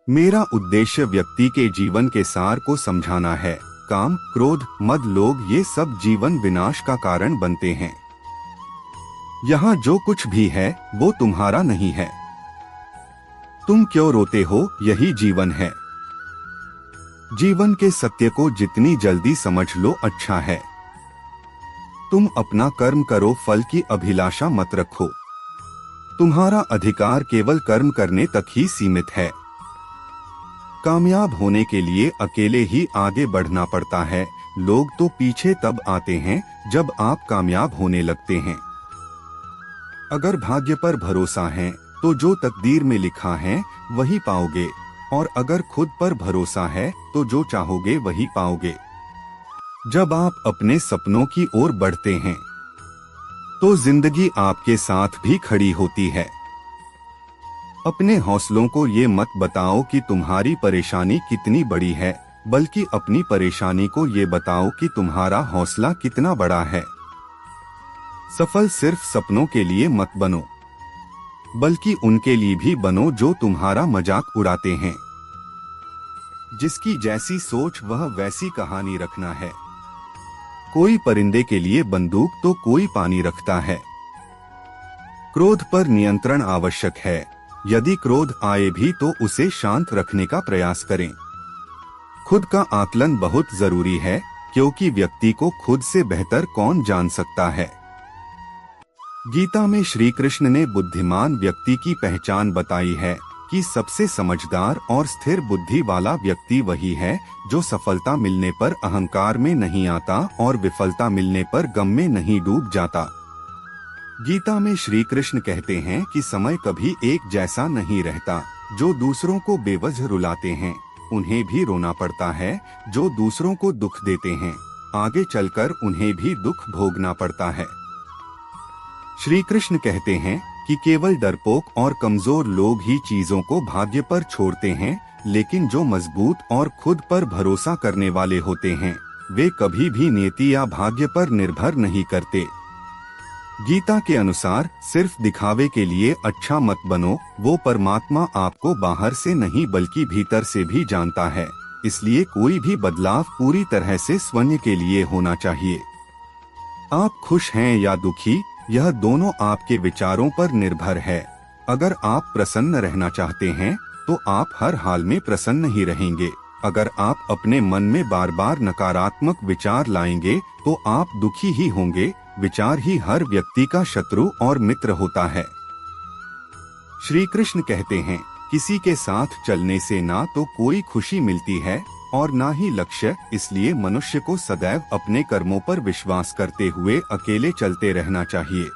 मेरा उद्देश्य व्यक्ति के जीवन के सार को समझाना है। काम, क्रोध, मद, लोभ ये सब जीवन विनाश का कारण बनते हैं। यहाँ जो कुछ भी है वो तुम्हारा नहीं है। तुम क्यों रोते हो, यही जीवन है। जीवन के सत्य को जितनी जल्दी समझ लो अच्छा है। तुम अपना कर्म करो, फल की अभिलाषा मत रखो। तुम्हारा अधिकार केवल कर्म करने तक ही सीमित है। कामयाब होने के लिए अकेले ही आगे बढ़ना पड़ता है। लोग तो पीछे तब आते हैं जब आप कामयाब होने लगते हैं। अगर भाग्य पर भरोसा है तो जो तकदीर में लिखा है वही पाओगे, और अगर खुद पर भरोसा है तो जो चाहोगे वही पाओगे। जब आप अपने सपनों की ओर बढ़ते हैं तो जिंदगी आपके साथ भी खड़ी होती है। अपने हौसलों को ये मत बताओ कि तुम्हारी परेशानी कितनी बड़ी है, बल्कि अपनी परेशानी को ये बताओ कि तुम्हारा हौसला कितना बड़ा है। सफल सिर्फ सपनों के लिए मत बनो, बल्कि उनके लिए भी बनो जो तुम्हारा मजाक उड़ाते हैं। जिसकी जैसी सोच वह वैसी कहानी रखना है। कोई परिंदे के लिए बंदूक तो कोई पानी रखता है। क्रोध पर नियंत्रण आवश्यक है। यदि क्रोध आए भी तो उसे शांत रखने का प्रयास करें। खुद का आकलन बहुत जरूरी है, क्योंकि व्यक्ति को खुद से बेहतर कौन जान सकता है। गीता में श्री कृष्ण ने बुद्धिमान व्यक्ति की पहचान बताई है कि सबसे समझदार और स्थिर बुद्धि वाला व्यक्ति वही है जो सफलता मिलने पर अहंकार में नहीं आता और विफलता मिलने पर गम में नहीं डूब जाता। गीता में श्री कृष्ण कहते हैं कि समय कभी एक जैसा नहीं रहता। जो दूसरों को बेवजह रुलाते हैं उन्हें भी रोना पड़ता है, जो दूसरों को दुख देते हैं आगे चलकर उन्हें भी दुख भोगना पड़ता है। श्री कृष्ण कहते हैं कि केवल डरपोक और कमजोर लोग ही चीजों को भाग्य पर छोड़ते हैं, लेकिन जो मजबूत और खुद पर भरोसा करने वाले होते हैं वे कभी भी नियति या भाग्य पर निर्भर नहीं करते। गीता के अनुसार सिर्फ दिखावे के लिए अच्छा मत बनो। वो परमात्मा आपको बाहर से नहीं बल्कि भीतर से भी जानता है। इसलिए कोई भी बदलाव पूरी तरह से स्वयं के लिए होना चाहिए। आप खुश हैं या दुखी, यह दोनों आपके विचारों पर निर्भर है। अगर आप प्रसन्न रहना चाहते हैं तो आप हर हाल में प्रसन्न ही रहेंगे। अगर आप अपने मन में बार बार नकारात्मक विचार लाएंगे तो आप दुखी ही होंगे। विचार ही हर व्यक्ति का शत्रु और मित्र होता है। श्री कृष्ण कहते हैं, किसी के साथ चलने से ना तो कोई खुशी मिलती है और ना ही लक्ष्य। इसलिए मनुष्य को सदैव अपने कर्मों पर विश्वास करते हुए अकेले चलते रहना चाहिए।